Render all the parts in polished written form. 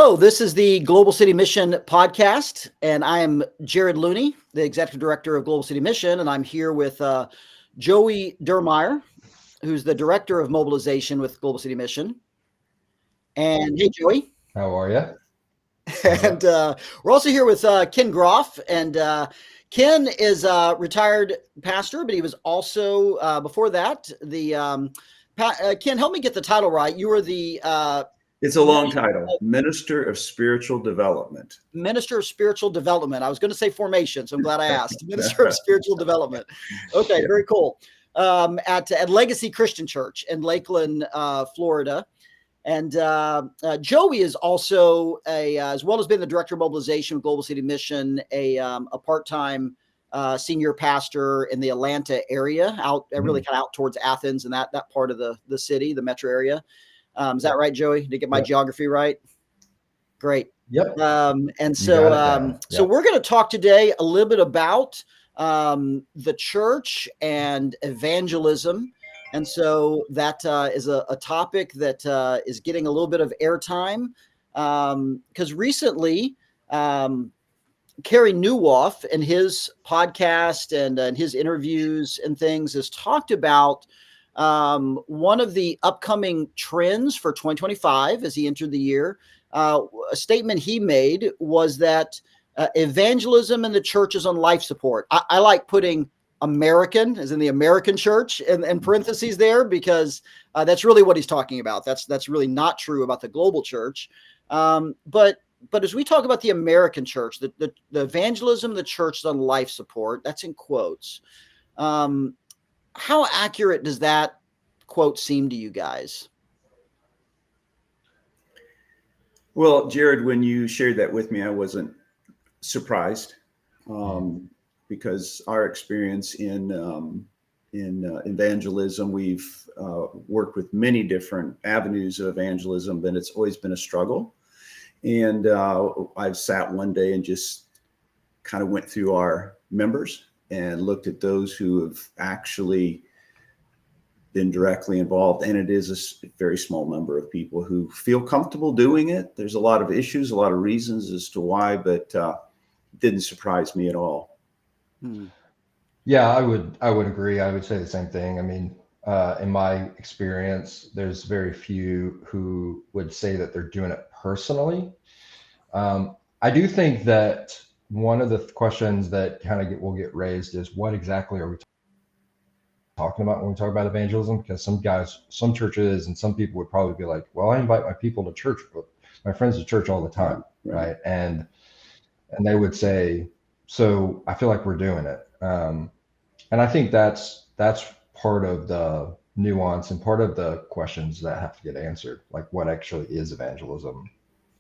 Hello, this is the Global City Mission podcast, and I am Jared Looney, the Executive Director of Global City Mission, and I'm here with Joey Dermeyer, who's the Director of Mobilization with Global City Mission. And hey, Joey. How are you? And we're also here with Ken Groff, and Ken is a retired pastor, but he was also, before that, the Ken, help me get the title right. You were the It's a long title, Minister of Spiritual Development. Minister of Spiritual Development. I was going to say formation, so I'm glad I asked. Minister of Spiritual Development. Okay, yeah. Very cool. At Legacy Christian Church in Lakeland, Florida. And Joey is also, as well as being the Director of Mobilization with Global City Mission, a part-time senior pastor in the Atlanta area, really kind of out towards Athens and that part of the city, the metro area. Is that right, Joey? Did I get my geography right? Great. Yep. And so, so we're going to talk today a little bit about the church and evangelism. And so that is a topic that is getting a little bit of airtime because recently, Carey Nieuwhof in his podcast and his interviews and things has talked about one of the upcoming trends for 2025 as he entered the year. A statement he made was that evangelism in the church is on life support. I like putting American, as in the American church, in parentheses there, because that's really what he's talking about. That's really not true about the global church. But as we talk about the American church, the evangelism of the church is on life support. That's in quotes. How accurate does that quote seem to you guys? Well, Jared, when you shared that with me, I wasn't surprised because our experience in evangelism, we've worked with many different avenues of evangelism, but it's always been a struggle. And I've sat one day and just kind of went through our members and looked at those who have actually been directly involved. And it is a very small number of people who feel comfortable doing it. There's a lot of issues, a lot of reasons as to why, but it didn't surprise me at all. Yeah, I would agree. I would say the same thing. I mean, in my experience, there's very few who would say that they're doing it personally. I do think that one of the questions that kind of will get raised is what exactly are we talking about when we talk about evangelism? Because some churches and some people would probably be like, well, I invite my people to church, my friends to church all the time, right? And they would say, so I feel like we're doing it. And I think that's part of the nuance and part of the questions that have to get answered, like what actually is evangelism,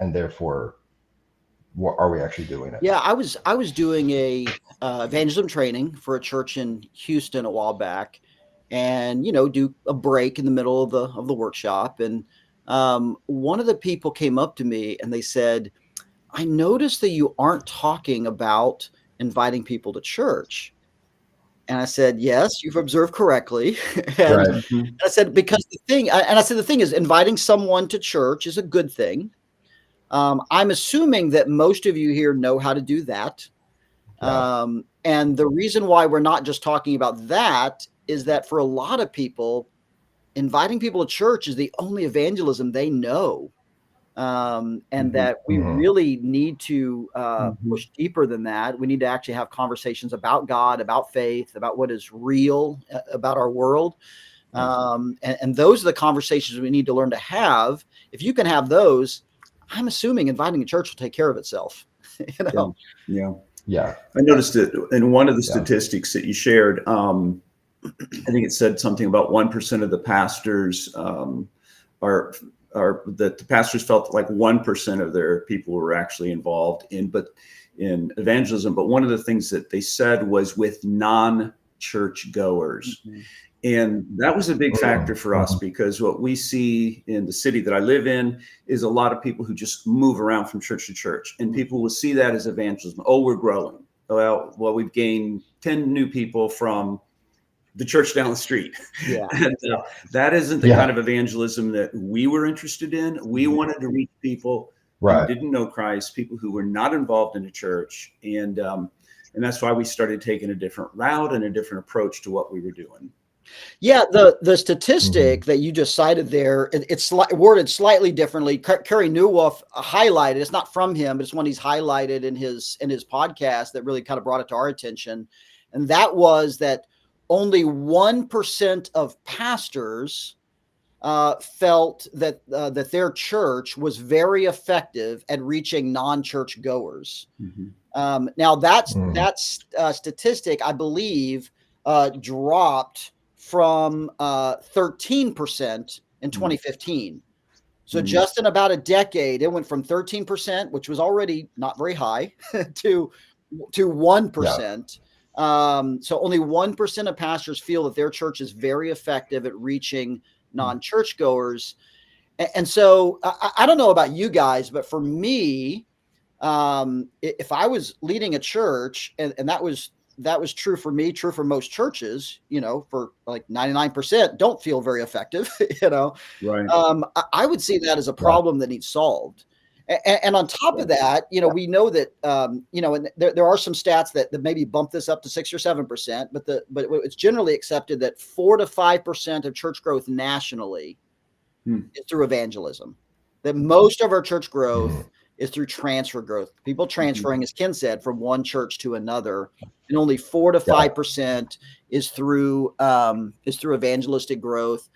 and therefore, what are we actually doing it? Yeah, I was doing a evangelism training for a church in Houston a while back, and do a break in the middle of the workshop, and one of the people came up to me and they said, "I noticed that you aren't talking about inviting people to church." And I said, "Yes, you've observed correctly." And I said, because the thing is, inviting someone to church is a good thing. I'm assuming that most of you here know how to do that. And the reason why we're not just talking about that is that for a lot of people, inviting people to church is the only evangelism they know. And that we really need to push deeper than that. We need to actually have conversations about God, about faith, about what is real about our world. And those are the conversations we need to learn to have. If you can have those, I'm assuming inviting a church will take care of itself. Yeah. I noticed it in one of the statistics that you shared. I think it said something about 1% of the pastors are that the pastors felt like 1% of their people were actually involved in evangelism. But one of the things that they said was with non-church goers. And that was a big factor for us because what we see in the city that I live in is a lot of people who just move around from church to church, and people will see that as evangelism. Oh, we're growing. Well, we've gained 10 new people from the church down the street. Yeah. And that isn't the kind of evangelism that we were interested in. We wanted to reach people who Right. didn't know Christ, people who were not involved in a church, and that's why we started taking a different route and a different approach to what we were doing. Yeah, the statistic that you just cited there, it's worded slightly differently. Kerry Newolf highlighted, it's not from him, but it's one he's highlighted in his podcast that really kind of brought it to our attention. And that was that only 1% of pastors felt that that their church was very effective at reaching non-church goers. Now that statistic, I believe, dropped from 13% in 2015. So just in about a decade, it went from 13%, which was already not very high, to 1%. So only 1% of pastors feel that their church is very effective at reaching non-churchgoers. And so I don't know about you guys, but for me, if I was leading a church, and that was true for me, true for most churches, for like 99% don't feel very effective, Right. I would see that as a problem that needs solved. And on top of that, we know that, and there are some stats that maybe bump this up to 6 or 7%, but it's generally accepted that 4 to 5% of church growth nationally is through evangelism. That most of our church growth is through transfer growth, people transferring, as Ken said, from one church to another, and only 4 to 5% is through evangelistic growth.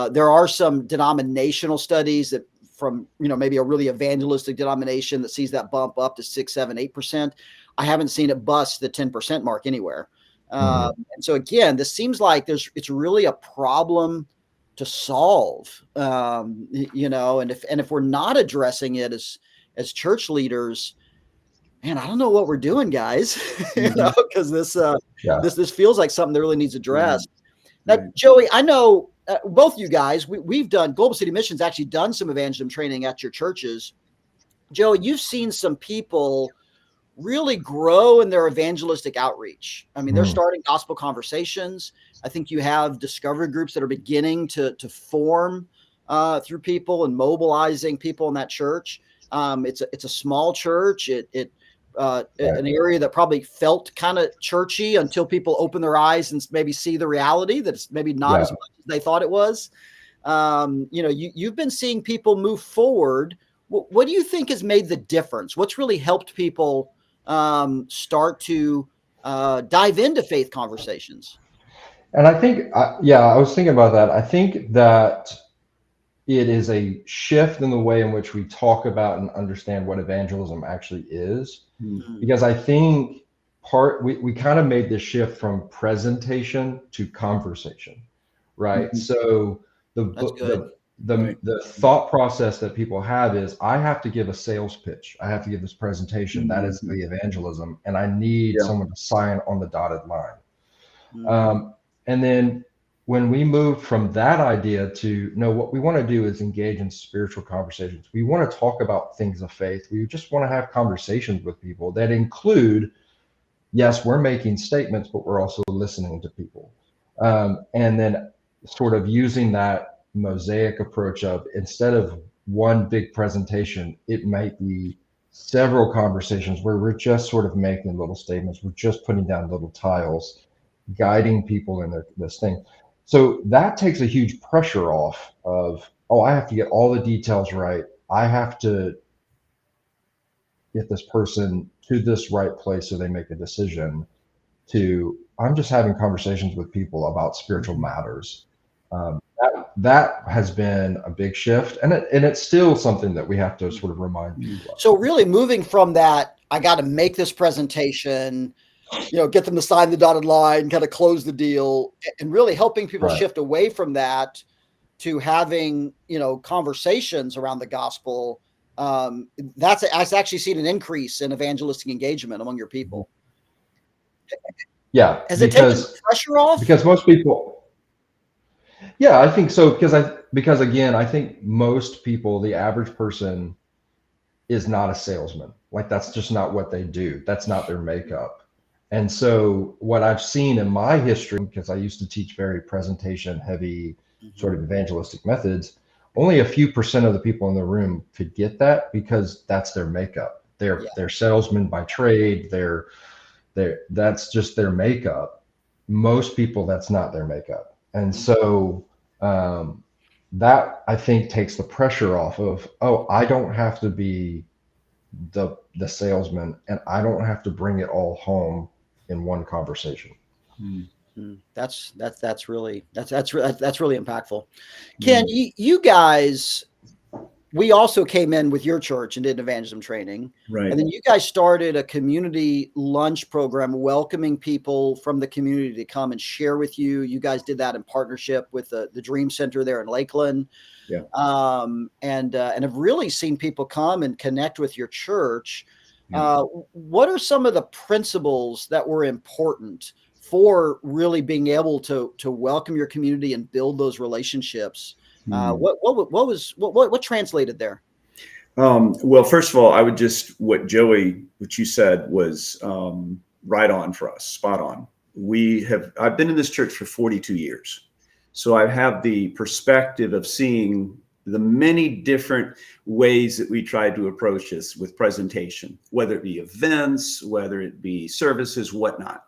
There are some denominational studies that from maybe a really evangelistic denomination that sees that bump up to 6, 7, 8%. I haven't seen it bust the 10% mark anywhere. And so again, this seems like it's really a problem to solve, and if we're not addressing it as church leaders, man, I don't know what we're doing, guys, because this feels like something that really needs addressed. Now, Joey, I know both you guys, we've done, Global City Missions actually done some evangelism training at your churches. Joey, you've seen some people really grow in their evangelistic outreach. I mean, they're starting gospel conversations. I think you have discovery groups that are beginning to form through people and mobilizing people in that church. It's a small church. An area that probably felt kind of churchy until people open their eyes and maybe see the reality that it's maybe not as much as they thought it was. You've been seeing people move forward. What do you think has made the difference? What's really helped people start to dive into faith conversations? And I think, I was thinking about that. I think that it is a shift in the way in which we talk about and understand what evangelism actually is. Because I think we kind of made this shift from presentation to conversation, right? So the thought process that people have is, I have to give a sales pitch. I have to give this presentation. That is the evangelism. And I need someone to sign on the dotted line. And then when we moved from that idea to, no, what we want to do is engage in spiritual conversations. We want to talk about things of faith. We just want to have conversations with people that include, yes, we're making statements, but we're also listening to people. And then sort of using that mosaic approach of, instead of one big presentation, it might be several conversations where we're just sort of making little statements. We're just putting down little tiles, guiding people in this thing. So that takes a huge pressure off of, I have to get all the details right. I have to get this person to this right place so they make a decision, to, I'm just having conversations with people about spiritual matters. That has been a big shift, and it's still something that we have to sort of remind people of. So really moving from that, I got to make this presentation, get them to sign the dotted line, kind of close the deal, and really helping people shift away from that to having, conversations around the gospel. I've actually seen an increase in evangelistic engagement among your people. Yeah. Has it taken the pressure off? Because most people, I think so. Because again, I think most people, the average person, is not a salesman. Like, that's just not what they do. That's not their makeup. And so what I've seen in my history, because I used to teach very presentation heavy sort of evangelistic methods, only a few percent of the people in the room could get that because that's their makeup. They're salesmen by trade. That's just their makeup. Most people, that's not their makeup. And so that I think takes the pressure off of, oh, I don't have to be the salesman, and I don't have to bring it all home in one conversation. That's really impactful. Ken, you guys, we also came in with your church and did evangelism training. Right. And then you guys started a community lunch program welcoming people from the community to come and share with you. You guys did that in partnership with the Dream Center there in Lakeland. Yeah. And have really seen people come and connect with your church. What are some of the principles that were important for really being able to welcome your community and build those relationships? What translated there? Well, first of all, I would what you said was right on for us, spot on. I've been in this church for 42 years. So I have the perspective of seeing the many different ways that we tried to approach this with presentation, whether it be events, whether it be services, whatnot.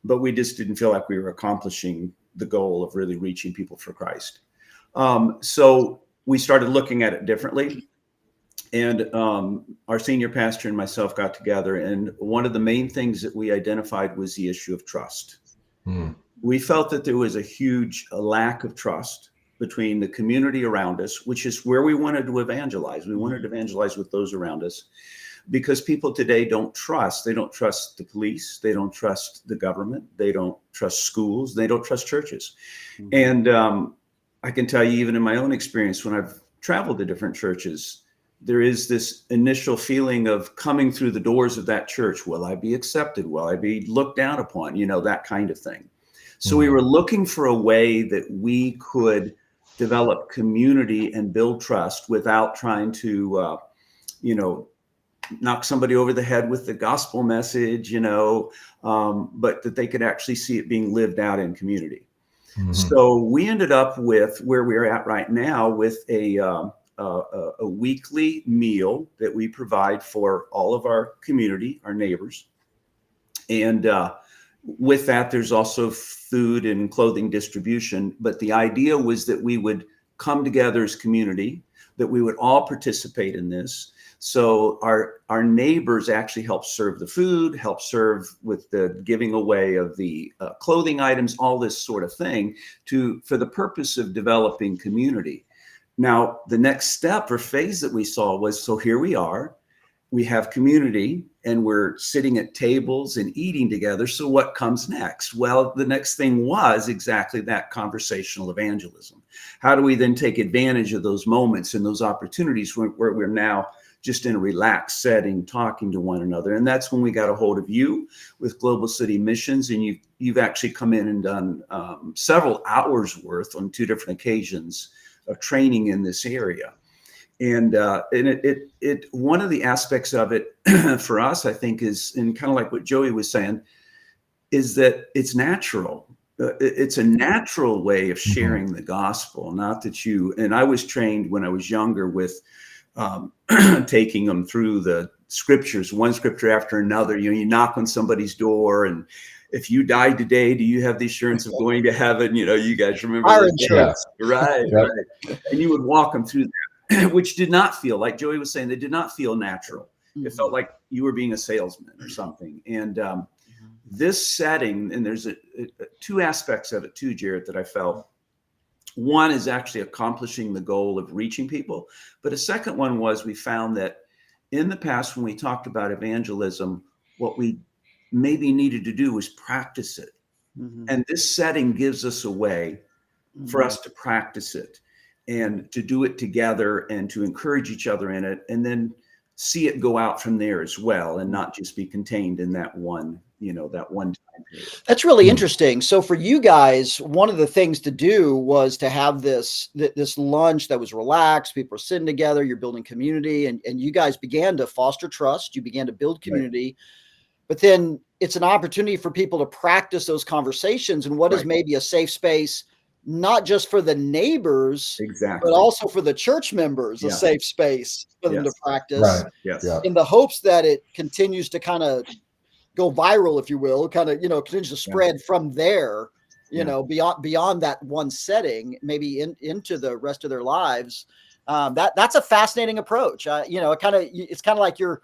But we just didn't feel like we were accomplishing the goal of really reaching people for Christ. So we started looking at it differently. And our senior pastor and myself got together. And one of the main things that we identified was the issue of trust. We felt that there was a huge lack of trust between the community around us, which is where we wanted to evangelize. We wanted to evangelize with those around us because people today don't trust. They don't trust the police. They don't trust the government. They don't trust schools. They don't trust churches. And I can tell you, even in my own experience, when I've traveled to different churches, there is this initial feeling of coming through the doors of that church. Will I be accepted? Will I be looked down upon? That kind of thing. So we were looking for a way that we could develop community and build trust without trying to, knock somebody over the head with the gospel message, but that they could actually see it being lived out in community. So we ended up with where we're at right now with a weekly meal that we provide for all of our community, our neighbors. And with that, there's also food and clothing distribution. But the idea was that we would come together as community, that we would all participate in this. So our neighbors actually help serve the food, help serve with the giving away of the clothing items, all this sort of thing for the purpose of developing community. Now, the next step or phase that we saw was, so here we are, we have community and we're sitting at tables and eating together. So what comes next? Well, the next thing was exactly that, conversational evangelism. How do we then take advantage of those moments and those opportunities where we're now just in a relaxed setting, talking to one another? And that's when we got a hold of you with Global City Missions. And you've actually come in and done several hours worth on 2 different occasions of training in this area. And it one of the aspects of it for us, I think, is, and kind of like what Joey was saying, is that it's natural. It's a natural way of sharing the gospel. Not that and I was trained when I was younger with taking them through the scriptures, one scripture after another. You knock on somebody's door, and if you died today, do you have the assurance of going to heaven? You guys remember Our those insurance. days? Right. And you would walk them through that, which did not feel, like Joey was saying, they did not feel natural. It felt like you were being a salesman or something. And this setting, and there's 2 aspects of it too, Jared, that I felt. One is actually accomplishing the goal of reaching people. But a second one was, we found that in the past, when we talked about evangelism, what we maybe needed to do was practice it. And this setting gives us a way for us to practice it and to do it together and to encourage each other in it, and then see it go out from there as well, and not just be contained in that one time period. That's really interesting. So for you guys, one of the things to do was to have this lunch that was relaxed. People are sitting together, you're building community, and you guys began to foster trust. You began to build community. But then it's an opportunity for people to practice those conversations and what is maybe a safe space not just for the neighbors, Exactly. but also for the church members, a Yeah. safe space for them to practice, Right. Yes. Yeah. in the hopes that it continues to kind of go viral, if you will, kind of, continues to spread from there, beyond that one setting, maybe into the rest of their lives. That's a fascinating approach. It's kind of like you're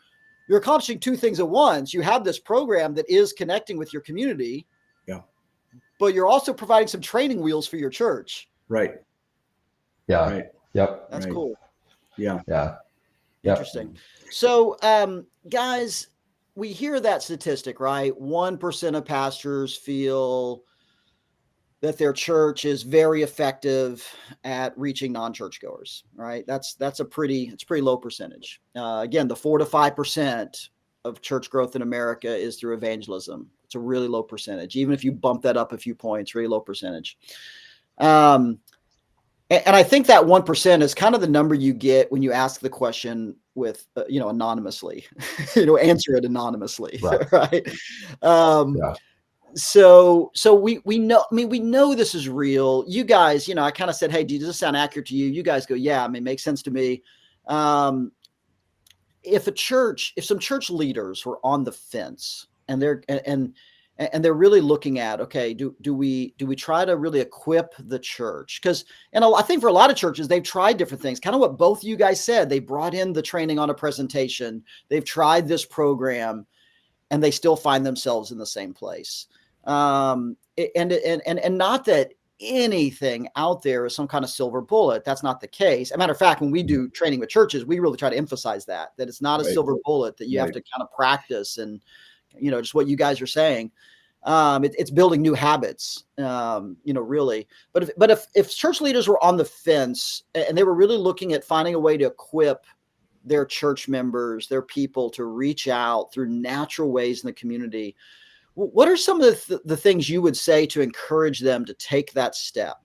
accomplishing two things at once. You have this program that is connecting with your community, but you're also providing some training wheels for your church. Right. Yeah. Right. Yep. That's cool. Yeah. Interesting. So, guys, we hear that statistic, right? 1% of pastors feel that their church is very effective at reaching non-churchgoers, right? It's a pretty low percentage. Again, the 4 to 5% of church growth in America is through evangelism. It's a really low percentage. Even if you bump that up a few points, really low percentage. And I think that 1% is kind of the number you get when you ask the question with, anonymously, answer it anonymously, right? So we know, we know this is real. You guys, I kind of said, hey, does this sound accurate to you? You guys go, yeah, it makes sense to me. If some church leaders were on the fence and they're really looking at, okay, do we try to really equip the church? I think for a lot of churches, they've tried different things, kind of what both you guys said. They brought in the training on a presentation. They've tried this program and they still find themselves in the same place. And not that anything out there is some kind of silver bullet. That's not the case. As a matter of fact, when we do training with churches, we really try to emphasize that it's not a silver bullet, that you have to kind of practice and, just what you guys are saying. It's building new habits, really. But if church leaders were on the fence and they were really looking at finding a way to equip their church members, their people, to reach out through natural ways in the community, what are some of the things you would say to encourage them to take that step?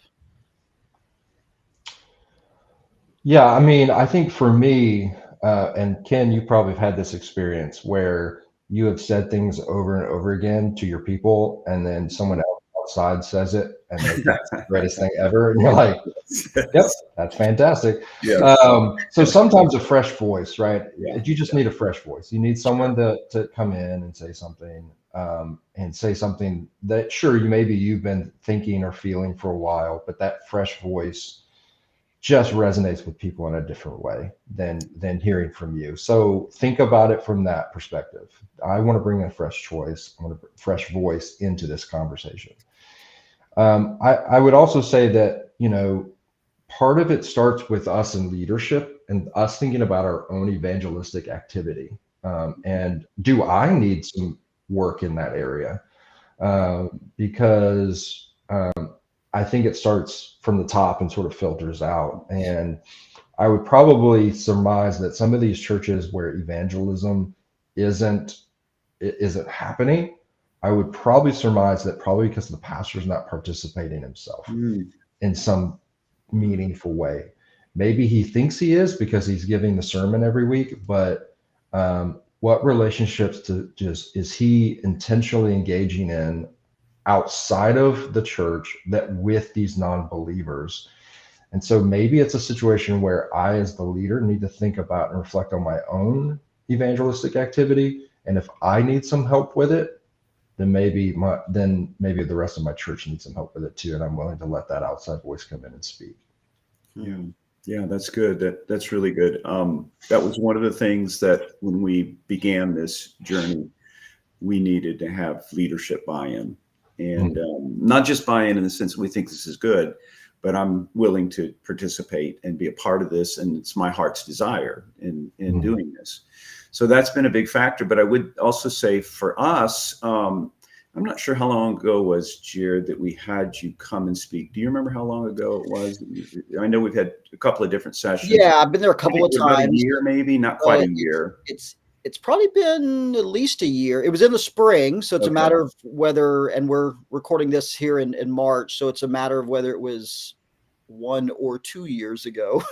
Yeah, I mean, I think for me, and Ken, you probably have had this experience where you have said things over and over again to your people, and then someone else outside says it, and they think it's the greatest thing ever, and you're like, "Yep, that's fantastic." So sometimes a fresh voice, right? You just need a fresh voice. You need someone to come in and say something, that, sure, you've been thinking or feeling for a while, but that fresh voice just resonates with people in a different way than hearing from you. So think about it from that perspective. I want to bring a fresh choice. I want a fresh voice into this conversation. I would also say that, part of it starts with us in leadership and us thinking about our own evangelistic activity. And do I need some work in that area? Because I think it starts from the top and sort of filters out. And I would probably surmise that some of these churches where evangelism isn't happening, I would probably surmise that probably because the pastor's not participating himself in some meaningful way. Maybe he thinks he is because he's giving the sermon every week, but what relationships is he intentionally engaging in outside of the church that with these non-believers? And so maybe it's a situation where I, as the leader, need to think about and reflect on my own evangelistic activity. And if I need some help with it, then maybe the rest of my church needs some help with it too. And I'm willing to let that outside voice come in and speak. Yeah, that's good. That's really good. That was one of the things that when we began this journey, we needed to have leadership buy-in. And not just buy-in in the sense that we think this is good, but I'm willing to participate and be a part of this. And it's my heart's desire in doing this. So that's been a big factor. But I would also say for us, I'm not sure how long ago was, Jared, that we had you come and speak. Do you remember how long ago it was? I know we've had a couple of different sessions. Yeah, I've been there a couple of times. About a year, maybe, not quite a year. It's probably been at least a year. It was in the spring, so it's a matter of whether, and we're recording this here in March, so it's a matter of whether it was 1 or 2 years ago.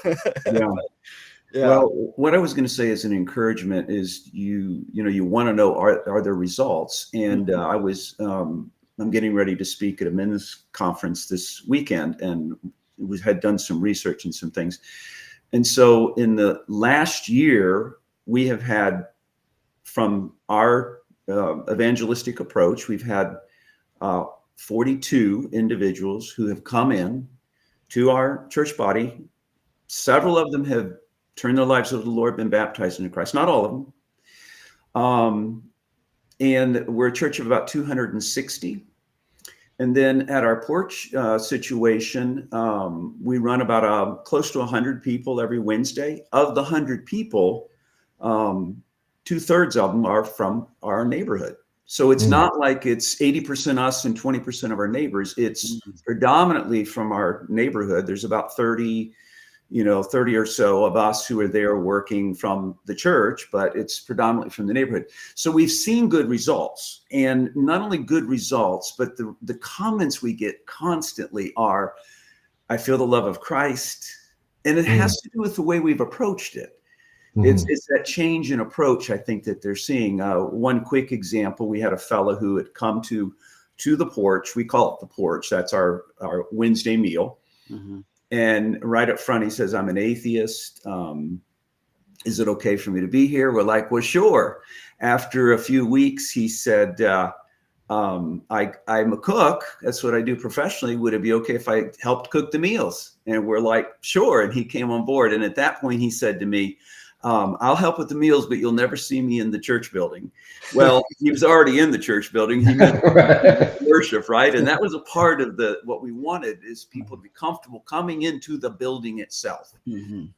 Well, what I was going to say as an encouragement is you want to know, are there results? And I was I'm getting ready to speak at a men's conference this weekend, and we had done some research and some things. And so in the last year, we have had, from our evangelistic approach, we've had 42 individuals who have come in to our church body. Several of them have turned their lives over to the Lord, been baptized into Christ. Not all of them. And we're a church of about 260. And then at our porch situation, we run about close to 100 people every Wednesday. Of the 100 people, 2/3 of them are from our neighborhood. So it's not like it's 80% us and 20% of our neighbors. It's predominantly from our neighborhood. There's about 30 or so of us who are there working from the church, but it's predominantly from the neighborhood. So we've seen good results, and not only good results, but the comments we get constantly are, I feel the love of Christ. And it has to do with the way we've approached it. It's that change in approach, I think, that they're seeing. One quick example, we had a fellow who had come to the porch. We call it the porch. That's our Wednesday meal. And right up front, he says, I'm an atheist. Is it okay for me to be here? We're like, well, sure. After a few weeks, he said, I'm a cook. That's what I do professionally. Would it be okay if I helped cook the meals? And we're like, sure. And he came on board. And at that point, he said to me, I'll help with the meals, but you'll never see me in the church building. Well, he was already in the church building. He meant worship, right? And that was a part of what we wanted, is people to be comfortable coming into the building itself.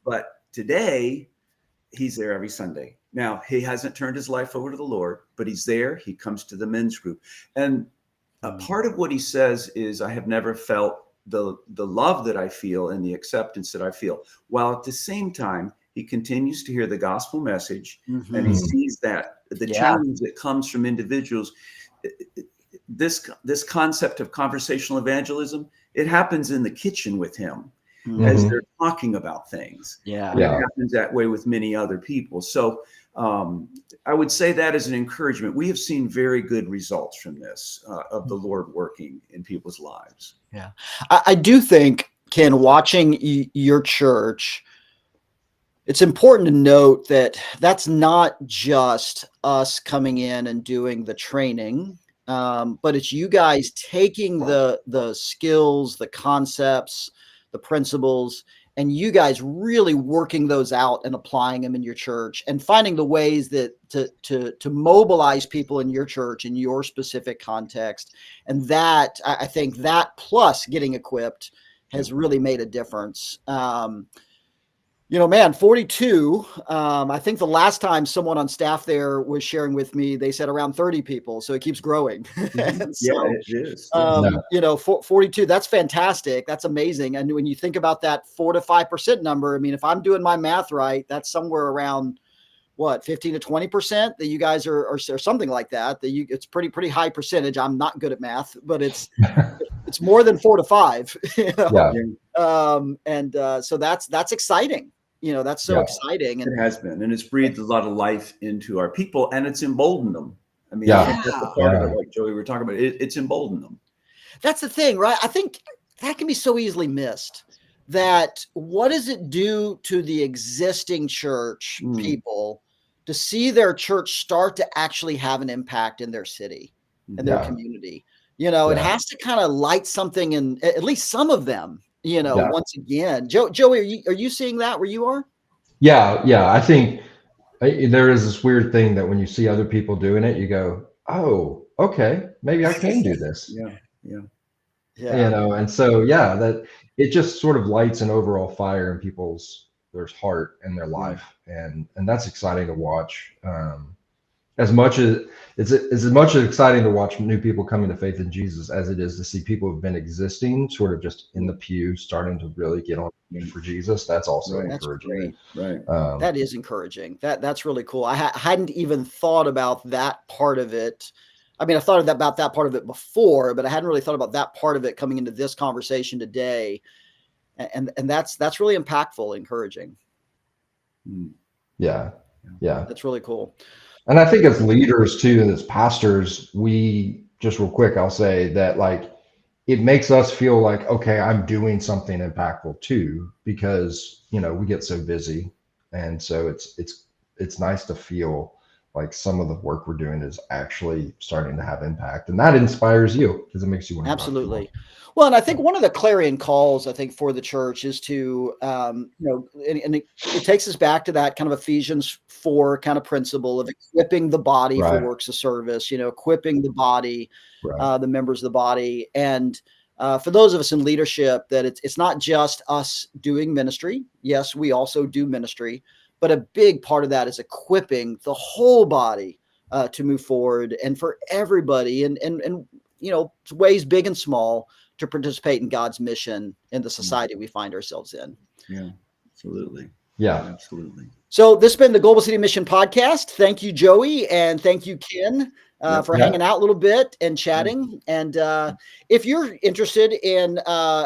But today, he's there every Sunday. Now, he hasn't turned his life over to the Lord, but he's there. He comes to the men's group. And a part of what he says is, I have never felt the love that I feel and the acceptance that I feel, while at the same time, he continues to hear the gospel message, and he sees that the challenge that comes from individuals. This concept of conversational evangelism, it happens in the kitchen with him as they're talking about things. It happens that way with many other people. So I would say that as an encouragement. We have seen very good results from this, of the Lord working in people's lives. Yeah, I do think, Ken, watching your church, it's important to note that that's not just us coming in and doing the training, but it's you guys taking the skills, the concepts, the principles, and you guys really working those out and applying them in your church, and finding the ways that to mobilize people in your church in your specific context. And that, I think, that plus getting equipped has really made a difference. Man, 42, I think the last time someone on staff there was sharing with me, they said around 30 people. So it keeps growing. So, it is. 42, that's fantastic. That's amazing. And when you think about that 4 to 5% number, I mean, if I'm doing my math right, that's somewhere around 15 to 20% that you guys are something like that, it's pretty high percentage. I'm not good at math, but it's more than 4 to 5, so that's exciting. That's so exciting. And it has been, and it's breathed a lot of life into our people, and it's emboldened them. I mean, I think that's the part of it, like Joey, we're talking about, it's emboldened them. That's the thing, right? I think that can be so easily missed. That what does it do to the existing church people to see their church start to actually have an impact in their city and their community? It has to kind of light something in at least some of them, once again. Joey, are you seeing that where you are? Yeah. I think there is this weird thing that when you see other people doing it, you go, oh, okay, maybe I can do this. And so, that it just sort of lights an overall fire in their heart and their life. And that's exciting to watch. As much as exciting to watch new people coming to faith in Jesus as it is to see people who've been existing sort of just in the pew starting to really get on for Jesus. That's also encouraging. Right. That is encouraging. That's really cool. I hadn't even thought about that part of it. I mean, I thought about that part of it before, but I hadn't really thought about that part of it coming into this conversation today. And that's really impactful, encouraging. Yeah. That's really cool. And I think as leaders too, and as pastors, we just real quick, I'll say that like it makes us feel like, okay, I'm doing something impactful too, because we get so busy. And so it's nice to feel like some of the work we're doing is actually starting to have impact. And that inspires you because it makes you want to talk to more. Absolutely. Well, and I think one of the clarion calls, I think, for the church is to, and it takes us back to that kind of Ephesians 4 kind of principle of equipping the body for Right. works of service, equipping the body, Right. the members of the body. And for those of us in leadership, that it's not just us doing ministry. Yes, we also do ministry, but a big part of that is equipping the whole body to move forward, and for everybody, and ways big and small, to participate in God's mission in the society we find ourselves in. Yeah, absolutely. Yeah, absolutely. So this has been the Global City Mission Podcast. Thank you, Joey, and thank you, Ken, for hanging out a little bit and chatting. And if you're interested in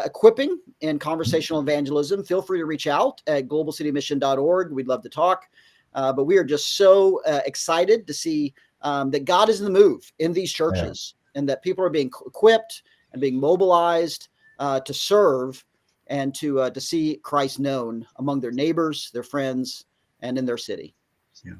equipping in conversational evangelism, feel free to reach out at globalcitymission.org. We'd love to talk. But we are just so excited to see that God is in the move in these churches, and that people are being equipped and being mobilized to serve and to see Christ known among their neighbors, their friends, and in their city. Yeah.